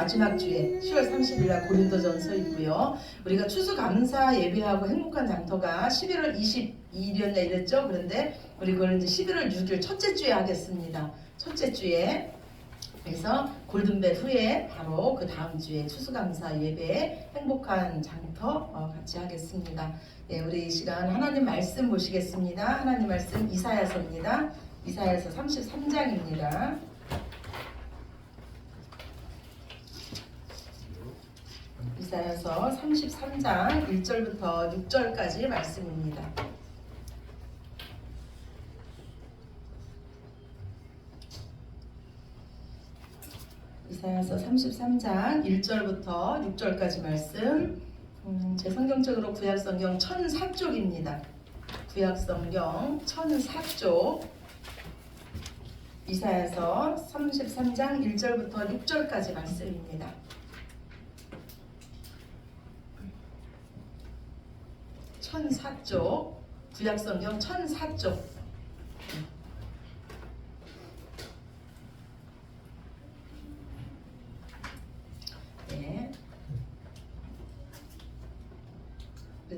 마지막 주에 10월 30일 날 고린도전서 있고요. 우리가 추수감사 예배하고 행복한 장터가 11월 22일이었나 이랬죠. 그런데 우리 그걸 이제 11월 6일 첫째 주에 하겠습니다. 첫째 주에. 그래서 골든벨 후에 바로 그 다음 주에 추수감사 예배 행복한 장터 같이 하겠습니다. 예, 우리 이 시간 하나님 말씀 보시겠습니다. 하나님 말씀 이사야서입니다. 이사야서 33장입니다. 이사야서 33장 1절부터 6절까지 말씀입니다. 이사야서 33장 1절부터 6절까지 말씀. 제 성경책으로 구약성경 1004쪽입니다. 구약성경 1004쪽. 이사야서 33장 1절부터 6절까지 말씀입니다. 천사쪽, 구약성경 1004쪽. 네.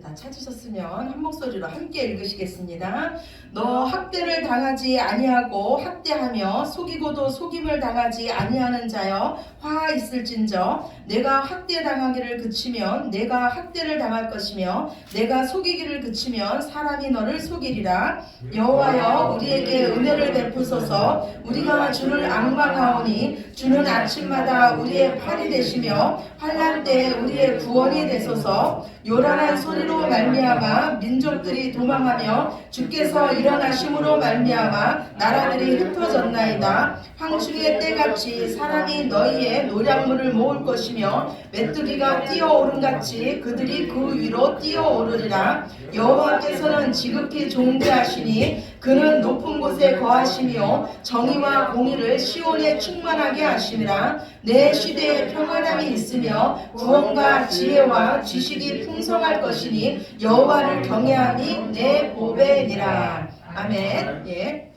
다 찾으셨으면 한 목소리로 함께 읽으시겠습니다. 너 학대를 당하지 아니하고 학대하며 속이고도 속임을 당하지 아니하는 자여 화 있을진저 내가 학대당하기를 그치면 내가 학대를 당할 것이며 내가 속이기를 그치면 사람이 너를 속이리라. 여호와여 우리에게 은혜를 베푸소서. 우리가 주를 앙망하오니 주는 아침마다 우리의 팔이 되시며 환난 때 우리의 구원이 되소서. 요란한 소리로 말미암아 민족들이 도망하며 주께서 일어나심으로 말미암아 나라들이 흩어졌나이다. 황충의 때같이 사람이 너희의 노량물을 모을 것이며 메뚜기가 뛰어오름같이 그들이 그 위로 뛰어오르리라. 여호와께서는 지극히 존귀하시니 그는 높은 곳에 거하시며 정의와 공의를 시온에 충만하게 하심이라. 내 시대에 평안함이 있으며 구원과 지혜와 지식이 풍성할 것이니 여호와를 경외하니 내 보배니라. 아멘. 예.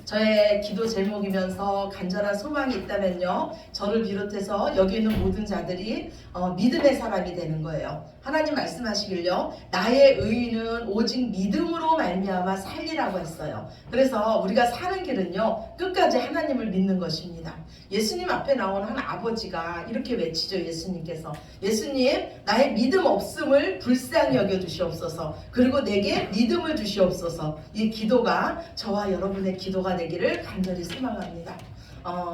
저의 기도 제목이면서 간절한 소망이 있다면요, 저를 비롯해서 여기 있는 모든 자들이 믿음의 사람이 되는 거예요. 하나님 말씀하시길요, 나의 의인은 오직 믿음으로 말미암아 살리라고 했어요. 그래서 우리가 사는 길은요, 끝까지 하나님을 믿는 것입니다. 예수님 앞에 나온 한 아버지가 이렇게 외치죠. 예수님 나의 믿음 없음을 불쌍히 여겨주시옵소서. 그리고 내게 믿음을 주시옵소서. 이 기도가 저와 여러분의 기도가 되기를 간절히 소망합니다.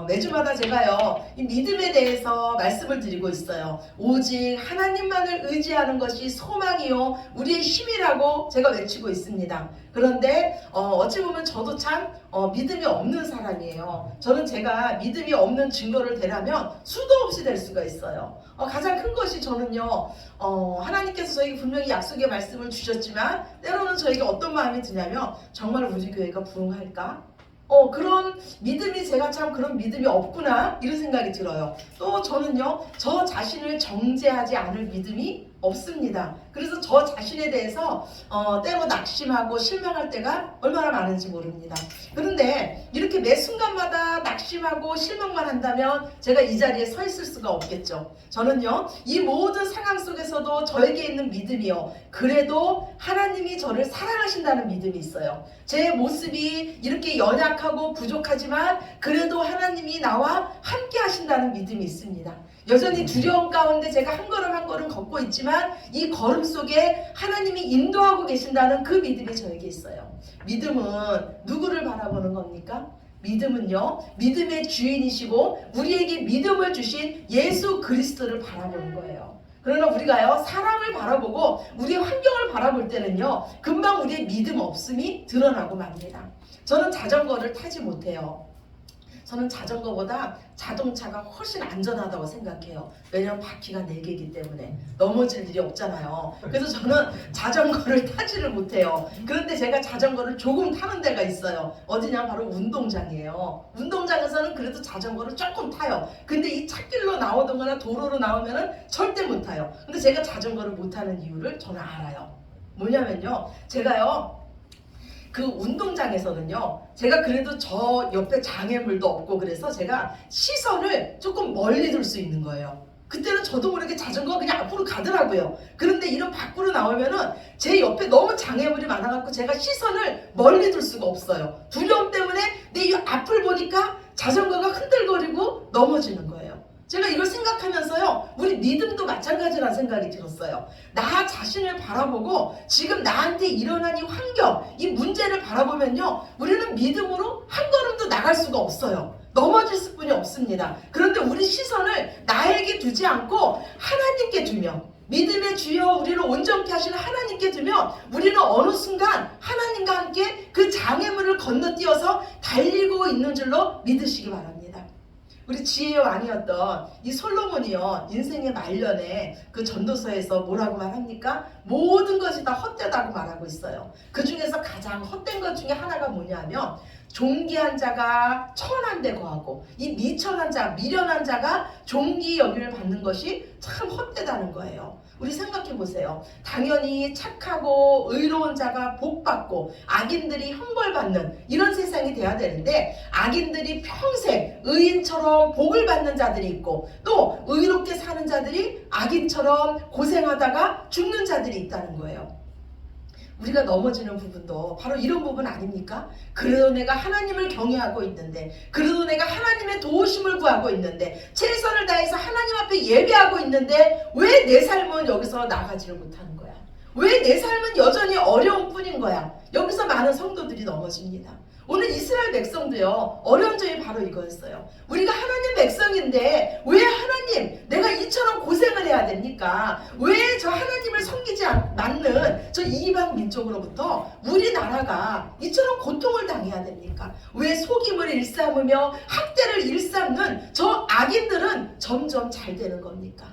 매주마다 제가요, 이 믿음에 대해서 말씀을 드리고 있어요. 오직 하나님만을 의지하는 것이 소망이요 우리의 힘이라고 제가 외치고 있습니다. 그런데 어찌 보면 저도 참 믿음이 없는 사람이에요. 저는 제가 믿음이 없는 증거를 대라면 수도 없이 될 수가 있어요. 가장 큰 것이 저는요, 하나님께서 저에게 분명히 약속의 말씀을 주셨지만 때로는 저에게 어떤 마음이 드냐면, 정말 우리 교회가 부흥할까? 그런 믿음이, 제가 참 그런 믿음이 없구나, 이런 생각이 들어요. 또 저는요, 저 자신을 정죄하지 않을 믿음이 없습니다. 그래서 저 자신에 대해서 때로 낙심하고 실망할 때가 얼마나 많은지 모릅니다. 그런데 이렇게 매 순간마다 낙심하고 실망만 한다면 제가 이 자리에 서 있을 수가 없겠죠. 저는요, 이 모든 상황 속에서도 저에게 있는 믿음이요, 그래도 하나님이 저를 사랑하신다는 믿음이 있어요. 제 모습이 이렇게 연약하고 부족하지만 그래도 하나님이 나와 함께 하신다는 믿음이 있습니다. 여전히 두려움 가운데 제가 한 걸음 한 걸음 걷고 있지만 이 걸음 속에 하나님이 인도하고 계신다는 그 믿음이 저에게 있어요. 믿음은 누구를 바라보는 겁니까? 믿음은요, 믿음의 주인이시고 우리에게 믿음을 주신 예수 그리스도를 바라보는 거예요. 그러나 우리가요, 사람을 바라보고 우리의 환경을 바라볼 때는요, 금방 우리의 믿음 없음이 드러나고 맙니다. 저는 자전거를 타지 못해요. 저는 자전거보다 자동차가 훨씬 안전하다고 생각해요. 왜냐하면 바퀴가 4개이기 때문에 넘어질 일이 없잖아요. 그래서 저는 자전거를 타지를 못해요. 그런데 제가 자전거를 조금 타는 데가 있어요. 어디냐? 바로 운동장이에요. 운동장에서는 그래도 자전거를 조금 타요. 근데 이 찻길로 나오거나 도로로 나오면은 절대 못 타요. 근데 제가 자전거를 못 타는 이유를 저는 알아요. 뭐냐면요, 제가요, 그 운동장에서는요, 제가 그래도 저 옆에 장애물도 없고 그래서 제가 시선을 조금 멀리 둘 수 있는 거예요. 그때는 저도 모르게 자전거가 그냥 앞으로 가더라고요. 그런데 이런 밖으로 나오면은 제 옆에 너무 장애물이 많아갖고 제가 시선을 멀리 둘 수가 없어요. 두려움 때문에 내 이 앞을 보니까 자전거가 흔들거리고 넘어지는 거예요. 제가 이걸 생각하면서요, 우리 믿음도 마찬가지라는 생각이 들었어요. 나 자신을 바라보고 지금 나한테 일어난 이 환경, 이 문제를 바라보면요, 우리는 믿음으로 한 걸음도 나갈 수가 없어요. 넘어질 수뿐이 없습니다. 그런데 우리 시선을 나에게 두지 않고 하나님께 두며, 믿음의 주여 우리를 온전케 하시는 하나님께 두면 우리는 어느 순간 하나님과 함께 그 장애물을 건너뛰어서 달리고 있는 줄로 믿으시기 바랍니다. 우리 지혜의 왕이었던 이 솔로몬이요, 인생의 말년에 그 전도서에서 뭐라고 말합니까? 모든 것이 다 헛되다고 말하고 있어요. 그 중에서 가장 헛된 것 중에 하나가 뭐냐면, 존귀한 자가 천한 데 거하고 이 미천한 자, 미련한 자가 존귀 여김을 받는 것이 참 헛되다는 거예요. 우리 생각해 보세요. 당연히 착하고 의로운 자가 복받고 악인들이 형벌받는 이런 세상이 돼야 되는데, 악인들이 평생 의인처럼 복을 받는 자들이 있고 또 의롭게 사는 자들이 악인처럼 고생하다가 죽는 자들이 있다는 거예요. 우리가 넘어지는 부분도 바로 이런 부분 아닙니까? 그래도 내가 하나님을 경외하고 있는데, 그래도 내가 하나님의 도우심을 구하고 있는데, 최선을 다해서 하나님 앞에 예배하고 있는데 왜 내 삶은 여기서 나가지를 못하는 거야? 왜 내 삶은 여전히 어려운 뿐인 거야? 여기서 많은 성도들이 넘어집니다. 오늘 이스라엘 백성도요, 어려운 점이 바로 이거였어요. 우리가 하나님 백성인데 왜 하나님, 내가 이처럼 고생을 해야 됩니까? 왜 저 하나님을 섬기지 않는 저 이방 민족으로부터 우리나라가 이처럼 고통을 당해야 됩니까? 왜 속임을 일삼으며 학대를 일삼는 저 악인들은 점점 잘 되는 겁니까?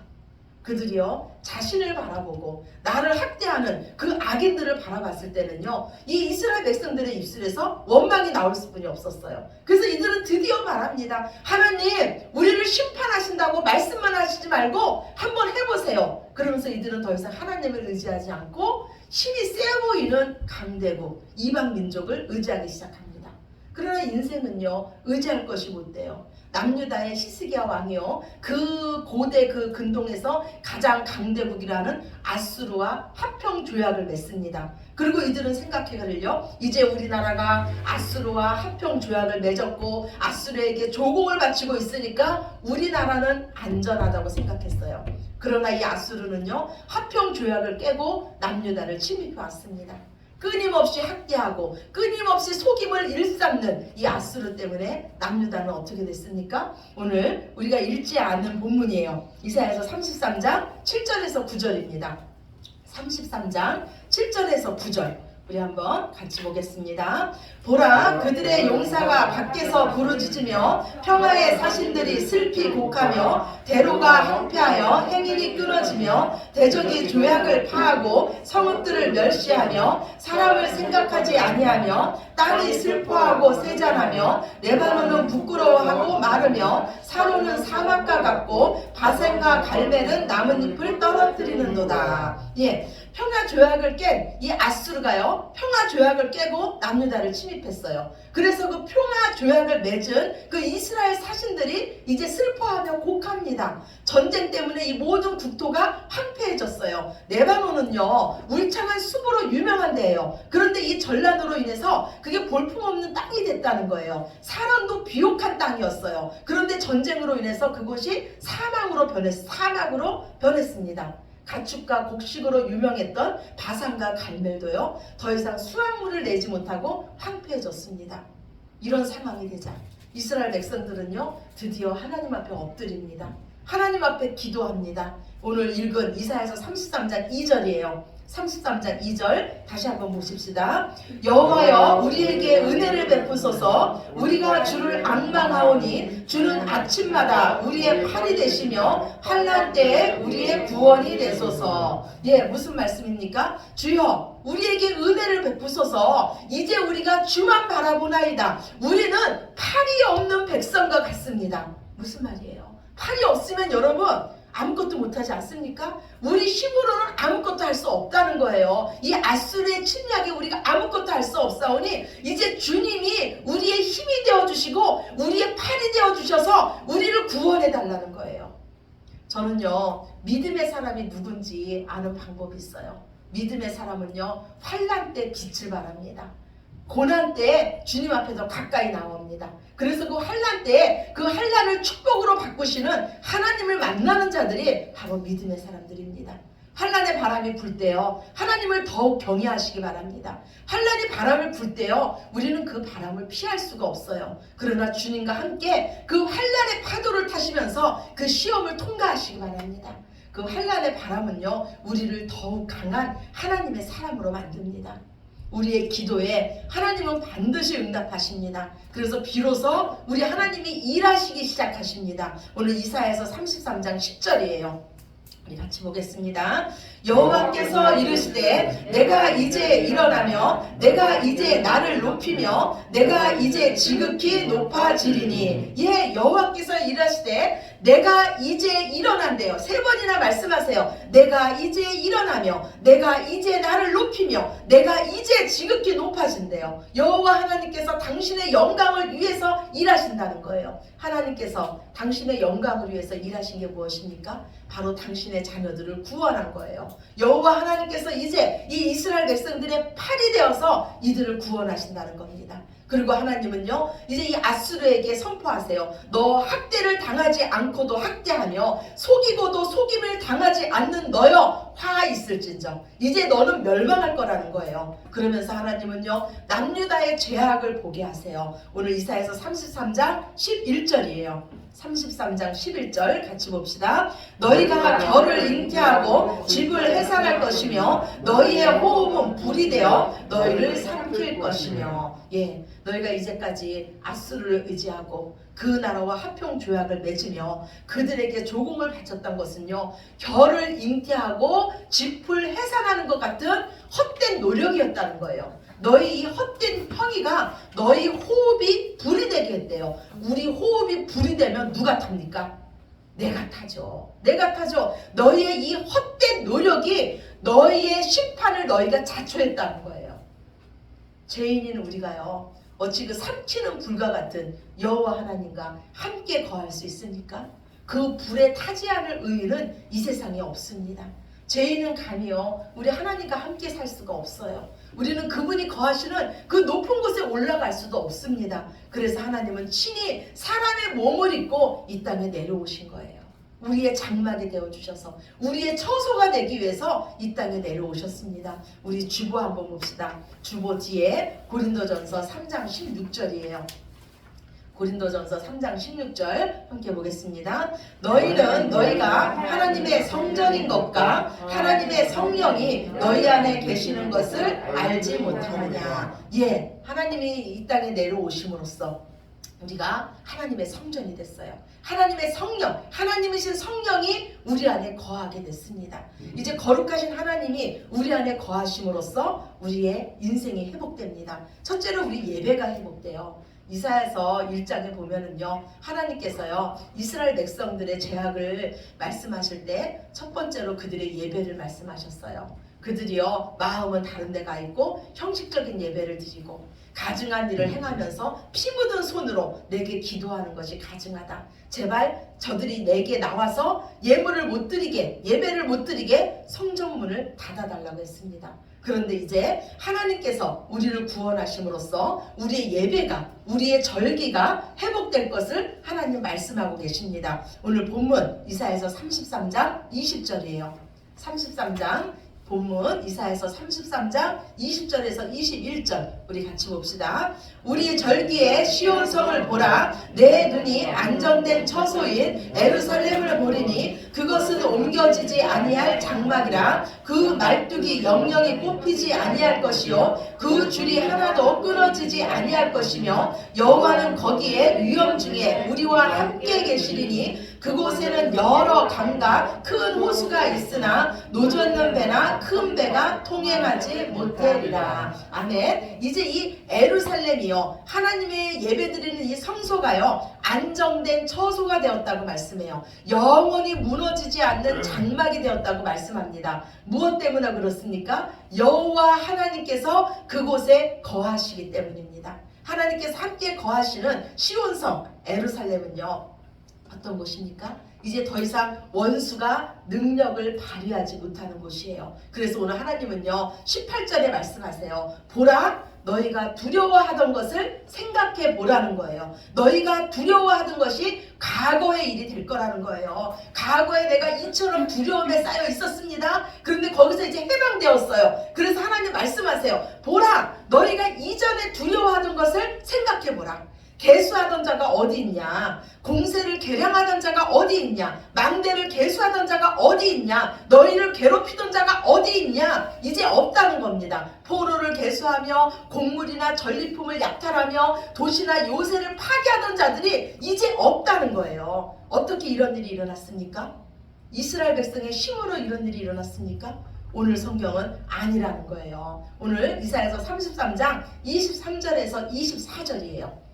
그들이요, 자신을 바라보고 나를 학대하는 그 악인들을 바라봤을 때는요, 이 이스라엘 백성들의 입술에서 원망이 나올 수뿐이 없었어요. 그래서 이들은 드디어 말합니다. 하나님, 우리를 심판하신다고 말씀만 하시지 말고 한번 해보세요. 그러면서 이들은 더 이상 하나님을 의지하지 않고 힘이 세 보이는 강대국 이방 민족을 의지하기 시작합니다. 그러나 인생은요, 의지할 것이 못 돼요. 남유다의 히스기야 왕이요, 그 고대 그 근동에서 가장 강대국이라는 아수르와 화평 조약을 맺습니다. 그리고 이들은 생각해가를요, 이제 우리나라가 아수르와 화평 조약을 맺었고 아수르에게 조공을 바치고 있으니까 우리나라는 안전하다고 생각했어요. 그러나 이 아수르는요, 화평 조약을 깨고 남유다를 침입해 왔습니다. 끊임없이 학대하고 끊임없이 속임을 일삼는 이 아수르 때문에 남유다는 어떻게 됐습니까? 오늘 우리가 읽지 않은 본문이에요. 이사야서 33장 7절에서 9절입니다. 33장 7절에서 9절 우리 한번 같이 보겠습니다. 보라, 그들의 용사가 밖에서 부르짖으며 평화의 사신들이 슬피 곡하며 대로가 항폐하여 행인이 끊어지며 대적이 조약을 파하고 성읍들을 멸시하며 사람을 생각하지 아니하며 땅이 슬퍼하고 세잔하며 레바논은 부끄러워하고 마르며 사로는 사막과 같고 바센과 갈멜은 나뭇잎을 떨어뜨리는도다. 예, 평화 조약을 깬 이 아수르가요, 평화 조약을 깨고 남유다를 침입했어요. 그래서 그 평화 조약을 맺은 그 이스라엘 사신들이 이제 슬퍼하며 곡합니다. 전쟁 때문에 이 모든 국토가 황폐해졌어요. 레바논은요, 울창한 숲으로 유명한 데예요. 그런데 이 전란으로 인해서 그게 볼품없는 땅이 됐다는 거예요. 사람도 비옥한 땅이었어요. 그런데 전쟁으로 인해서 그곳이 사막으로 변했습니다. 가축과 곡식으로 유명했던 바산과 갈멜도요, 더 이상 수확물을 내지 못하고 황폐해졌습니다. 이런 상황이 되자 이스라엘 백성들은요, 드디어 하나님 앞에 엎드립니다. 하나님 앞에 기도합니다. 오늘 읽은 이사야서 33장 2절이에요. 33장 2절 다시 한번 보십시다. 여호와여, 우리에게 은혜를 베푸소서. 우리가 주를 앙망하오니 주는 아침마다 우리의 팔이 되시며 환난 때에 우리의 구원이 되소서. 예, 무슨 말씀입니까? 주여, 우리에게 은혜를 베푸소서. 이제 우리가 주만 바라보나이다. 우리는 팔이 없는 백성과 같습니다. 무슨 말이에요? 팔이 없으면 여러분 아무것도 못하지 않습니까? 우리 힘으로는 아무것도 할 수 없다는 거예요. 이 아수르의 침략에 우리가 아무것도 할 수 없사오니 이제 주님이 우리의 힘이 되어주시고 우리의 팔이 되어주셔서 우리를 구원해 달라는 거예요. 저는요, 믿음의 사람이 누군지 아는 방법이 있어요. 믿음의 사람은요, 환난 때 빛을 발합니다. 고난 때 주님 앞에 더 가까이 나옵니다. 그래서 그 환난 때 그 환난을 축복으로 바꾸시는 하나님을 만나는 자들이 바로 믿음의 사람들입니다. 환난의 바람이 불 때요, 하나님을 더욱 경외하시기 바랍니다. 환난이 바람을 불 때요, 우리는 그 바람을 피할 수가 없어요. 그러나 주님과 함께 그 환난의 파도를 타시면서 그 시험을 통과하시기 바랍니다. 그 환난의 바람은요, 우리를 더욱 강한 하나님의 사람으로 만듭니다. 우리의 기도에 하나님은 반드시 응답하십니다. 그래서 비로소 우리 하나님이 일하시기 시작하십니다. 오늘 이사야서 33장 10절이에요. 우리 같이 보겠습니다. 여호와께서 이르시되 내가 이제 일어나며 내가 이제 나를 높이며 내가 이제 지극히 높아지리니. 예, 여호와께서 이르시되 내가 이제 일어난대요. 3번이나 말씀하세요. 내가 이제 일어나며 내가 이제 나를 높이며 내가 이제 지극히 높아진대요. 여호와 하나님께서 당신의 영광을 위해서 일하신다는 거예요. 하나님께서 당신의 영광을 위해서 일하신 게 무엇입니까? 바로 당신의 자녀들을 구원한 거예요. 여호와 하나님께서 이제 이 이스라엘 백성들의 팔이 되어서 이들을 구원하신다는 겁니다. 그리고 하나님은요, 이제 이 아수르에게 선포하세요. 너 학대를 당하지 않고도 학대하며 속이고도 속임을 당하지 않는 너여 화 있을진저 이제 너는 멸망할 거라는 거예요. 그러면서 하나님은요, 남유다의 죄악을 보게 하세요. 오늘 이사야서 33장 11절이에요. 33장 11절 같이 봅시다. 너희가 결을 잉태하고 집을 해산할 것이며 너희의 호흡은 불이 되어 너희를 삼킬 것이며. 예, 너희가 이제까지 아수르를 의지하고 그 나라와 합병 조약을 맺으며 그들에게 조공을 바쳤던 것은요, 결을 잉태하고 집을 해산하는 것 같은 헛된 노력이었다는 거예요. 너희 이 헛된 행위가 너희 호흡이 불이 되게 했대요. 우리 호흡이 불이 되면 누가 탑니까? 내가 타죠. 내가 타죠. 너희의 이 헛된 노력이 너희의 심판을 너희가 자초했다는 거예요. 죄인인 우리가요, 어찌 그 삼키는 불과 같은 여호와 하나님과 함께 거할 수 있습니까? 그 불에 타지 않을 의인은 이 세상에 없습니다. 죄인은 감히요, 우리 하나님과 함께 살 수가 없어요. 우리는 그분이 거하시는 그 높은 곳에 올라갈 수도 없습니다. 그래서 하나님은 친히 사람의 몸을 입고 이 땅에 내려오신 거예요. 우리의 장막이 되어주셔서 우리의 처소가 되기 위해서 이 땅에 내려오셨습니다. 우리 주보 한번 봅시다. 주보 뒤에 고린도전서 3장 16절이에요. 고린도전서 3장 16절 함께 보겠습니다. 너희는 너희가 하나님의 성전인 것과 하나님의 성령이 너희 안에 계시는 것을 알지 못하느냐. 예, 하나님이 이 땅에 내려오심으로써 우리가 하나님의 성전이 됐어요. 하나님의 성령, 하나님이신 성령이 우리 안에 거하게 됐습니다. 이제 거룩하신 하나님이 우리 안에 거하심으로써 우리의 인생이 회복됩니다. 첫째로 우리 예배가 회복돼요. 이사야서 1장에 보면은요, 하나님께서요, 이스라엘 백성들의 죄악을 말씀하실 때 첫 번째로 그들의 예배를 말씀하셨어요. 그들이요, 마음은 다른 데 가 있고 형식적인 예배를 드리고 가증한 일을 행하면서 피 묻은 손으로 내게 기도하는 것이 가증하다. 제발 저들이 내게 나와서 예물을 못 드리게, 예배를 못 드리게 성전문을 닫아달라고 했습니다. 그런데 이제 하나님께서 우리를 구원하심으로써 우리의 예배가, 우리의 절기가 회복될 것을 하나님 말씀하고 계십니다. 오늘 본문 이사야서 33장 20절이에요. 33장 본문 이사야서 33장 20절에서 21절 우리 같이 봅시다. 우리 절기에 시온성을 보라. 내 눈이 안정된 처소인 예루살렘을 보리니 그것은 옮겨지지 아니할 장막이라. 그 말뚝이 영영이 꼽히지 아니할 것이요 그 줄이 하나도 끊어지지 아니할 것이며 여호와는 거기에 위엄 중에 우리와 함께 계시리니 그곳에는 여러 강과 큰 호수가 있으나 노젓는 배나 큰 배가 통행하지 못하리라. 아멘. 이제 이 예루살렘이요, 하나님의 예배드리는 이 성소가요, 안정된 처소가 되었다고 말씀해요. 영원히 무너지지 않는 장막이 되었다고 말씀합니다. 무엇 때문에 그렇습니까? 여호와 하나님께서 그곳에 거하시기 때문입니다. 하나님께서 함께 거하시는 시온성 예루살렘은요, 어떤 곳입니까? 이제 더 이상 원수가 능력을 발휘하지 못하는 곳이에요. 그래서 오늘 하나님은요, 18절에 말씀하세요. 보라, 너희가 두려워하던 것을 생각해 보라는 거예요. 너희가 두려워하던 것이 과거의 일이 될 거라는 거예요. 과거에 내가 이처럼 두려움에 쌓여 있었습니다. 그런데 거기서 이제 해방되었어요. 그래서 하나님 말씀하세요. 보라, 너희가 이전에 두려워하던 것을 생각해 보라. 계수하던 자가 어디 있냐? 공세를 계량하던 자가 어디 있냐? 망대를 계수하던 자가 어디 있냐? 너희를 괴롭히던 자가 어디 있냐? 이제 없다는 겁니다. 포로를 계수하며 곡물이나 전리품을 약탈하며 도시나 요새를 파괴하던 자들이 이제 없다는 거예요. 어떻게 이런 일이 일어났습니까? 이스라엘 백성의 힘으로 이런 일이 일어났습니까? 오늘 성경은 아니라는 거예요. 오늘 이사야서 33장 23절에서 24절이에요.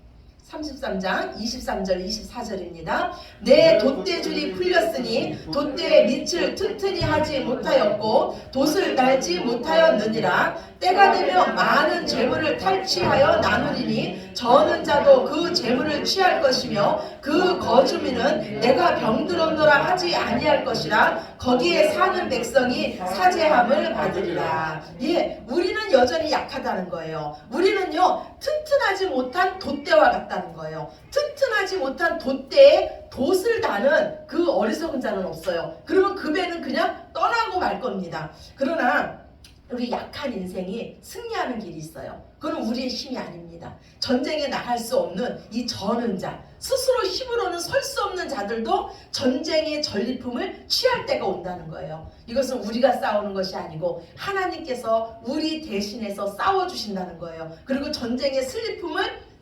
33장 23절 24절입니다. 내 돛대줄이 풀렸으니 돛대의 밑을 튼튼히 하지 못하였고 돛을 달지 못하였느니라. 때가 되면 많은 재물을 탈취하여 나누리니 저는 자도 그 재물을 취할 것이며 그 거주민은 내가 병들었노라 하지 아니할 것이라. 거기에 사는 백성이 사죄함을 받으리라. 예, 우리는 여전히 약하다는 거예요. 우리는요, 튼튼하지 못한 돛대와 같다는 거예요. 튼튼하지 못한 돛대에 돛을 다는 그 어리석은 자는 없어요. 그러면 그 배는 그냥 떠나고 말 겁니다. 그러나 우리 약한 인생이 승리하는 길이 있어요. 그건 우리의 힘이 아닙니다. 전쟁에 나갈 수 없는 이 저는 자, 스스로 힘으로는 설 수 없는 자들도 전쟁의 전리품을 취할 때가 온다는 거예요. 이것은 우리가 싸우는 것이 아니고 하나님께서 우리 대신해서 싸워주신다는 거예요. 그리고 전쟁의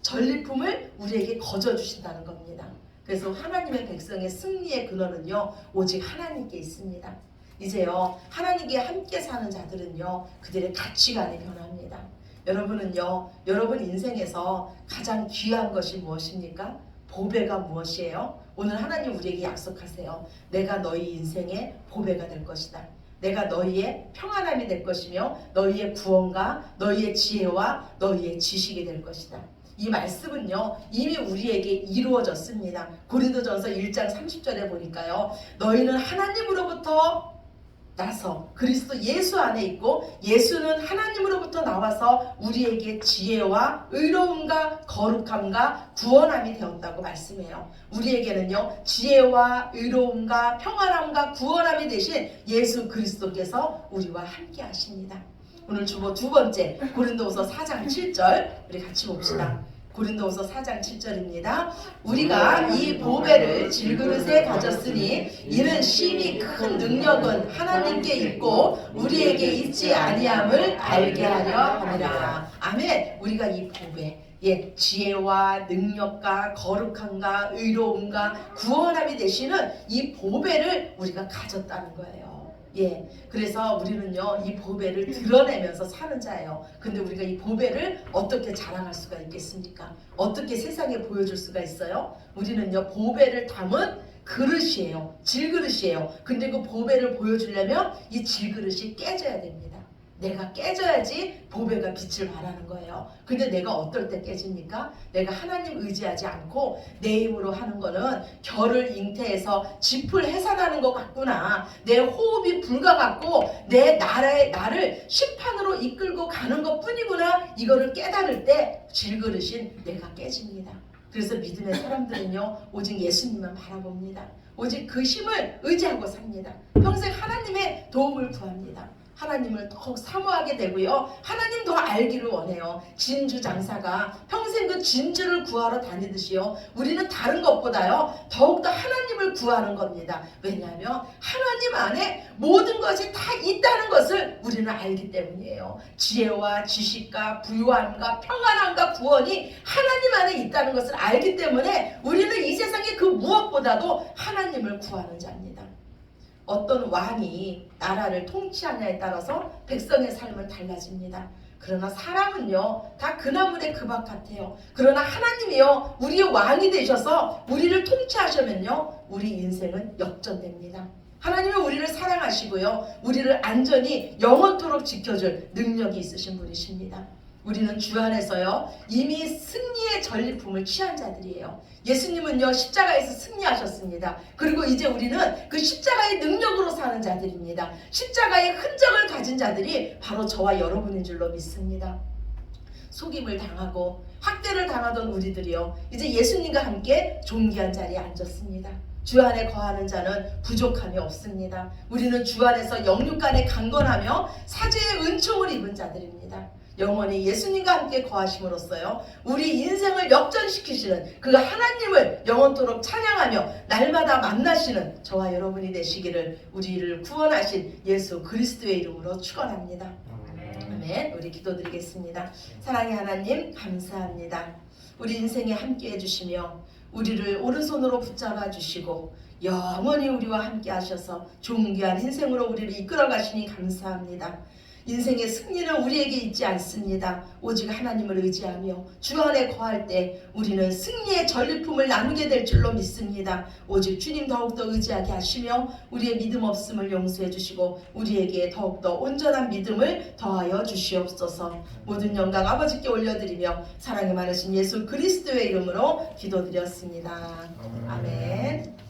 전리품을 우리에게 거저주신다는 겁니다. 그래서 하나님의 백성의 승리의 근원은요, 오직 하나님께 있습니다. 이제요, 하나님께 함께 사는 자들은요, 그들의 가치관이 변합니다. 여러분은요, 여러분 인생에서 가장 귀한 것이 무엇입니까? 보배가 무엇이에요? 오늘 하나님 우리에게 약속하세요. 내가 너희 인생의 보배가 될 것이다. 내가 너희의 평안함이 될 것이며 너희의 구원과 너희의 지혜와 너희의 지식이 될 것이다. 이 말씀은요, 이미 우리에게 이루어졌습니다. 고린도전서 1장 30절에 보니까요, 너희는 하나님으로부터 나서 그리스도 예수 안에 있고 예수는 하나님으로부터 나와서 우리에게 지혜와 의로움과 거룩함과 구원함이 되었다고 말씀해요. 우리에게는요, 지혜와 의로움과 평안함과 구원함이 되신 예수 그리스도께서 우리와 함께 하십니다. 오늘 주보 두 번째, 고린도후서 4장 7절 우리 같이 봅시다. 고린도후서 4장 7절입니다. 우리가 이 보배를 질그릇에 가졌으니 이는 심히 큰 능력은 하나님께 있고 우리에게 있지 아니함을 알게 하려 함이라. 아멘. 우리가 이 보배, 예, 지혜와 능력과 거룩함과 의로움과 구원함이 되시는 이 보배를 우리가 가졌다는 거예요. 예, 그래서 우리는요, 이 보배를 드러내면서 사는 자예요. 근데 우리가 이 보배를 어떻게 자랑할 수가 있겠습니까? 어떻게 세상에 보여줄 수가 있어요? 우리는요, 보배를 담은 그릇이에요. 질그릇이에요. 근데 그 보배를 보여주려면 이 질그릇이 깨져야 됩니다. 내가 깨져야지 보배가 빛을 발하는 거예요. 근데 내가 어떨 때 깨집니까? 내가 하나님 의지하지 않고 내 힘으로 하는 거는 결을 잉태해서 짚을 해산하는 것 같구나. 내 호흡이 불과 같고 내 나를 심판으로 이끌고 가는 것 뿐이구나. 이거를 깨달을 때 질그릇인 내가 깨집니다. 그래서 믿음의 사람들은요, 오직 예수님만 바라봅니다. 오직 그 힘을 의지하고 삽니다. 평생 하나님의 도움을 구합니다. 하나님을 더욱 사모하게 되고요. 하나님 더 알기를 원해요. 진주 장사가 평생 그 진주를 구하러 다니듯이요. 우리는 다른 것보다요. 더욱더 하나님을 구하는 겁니다. 왜냐하면 하나님 안에 모든 것이 다 있다는 것을 우리는 알기 때문이에요. 지혜와 지식과 부유함과 평안함과 구원이 하나님 안에 있다는 것을 알기 때문에 우리는 이 세상의 그 무엇보다도 하나님을 구하는 자입니다. 어떤 왕이 나라를 통치하냐에 따라서 백성의 삶은 달라집니다. 그러나 사람은요 다 그나물의 그 밥 같아요. 그러나 하나님이요 우리의 왕이 되셔서 우리를 통치하시면요 우리 인생은 역전됩니다. 하나님은 우리를 사랑하시고요 우리를 안전히 영원토록 지켜줄 능력이 있으신 분이십니다. 우리는 주 안에서요 이미 승리의 전리품을 취한 자들이에요. 예수님은요 십자가에서 승리하셨습니다. 그리고 이제 우리는 그 십자가의 능력으로 사는 자들입니다. 십자가의 흔적을 가진 자들이 바로 저와 여러분인 줄로 믿습니다. 속임을 당하고 학대를 당하던 우리들이요 이제 예수님과 함께 존귀한 자리에 앉았습니다. 주 안에 거하는 자는 부족함이 없습니다. 우리는 주 안에서 영육간에 강건하며 사죄의 은총을 입은 자들입니다. 영원히 예수님과 함께 거하심으로써요 우리 인생을 역전시키시는 그 하나님을 영원토록 찬양하며 날마다 만나시는 저와 여러분이 되시기를 우리를 구원하신 예수 그리스도의 이름으로 축원합니다. 아멘. 우리 기도드리겠습니다. 사랑의 하나님 감사합니다. 우리 인생에 함께 해주시며 우리를 오른손으로 붙잡아 주시고 영원히 우리와 함께 하셔서 존귀한 인생으로 우리를 이끌어 가시니 감사합니다. 인생의 승리는 우리에게 있지 않습니다. 오직 하나님을 의지하며 주 안에 거할 때 우리는 승리의 전리품을 나누게 될 줄로 믿습니다. 오직 주님 더욱더 의지하게 하시며 우리의 믿음 없음을 용서해 주시고 우리에게 더욱더 온전한 믿음을 더하여 주시옵소서. 모든 영광 아버지께 올려드리며 사랑이 많으신 예수 그리스도의 이름으로 기도드렸습니다. 아멘.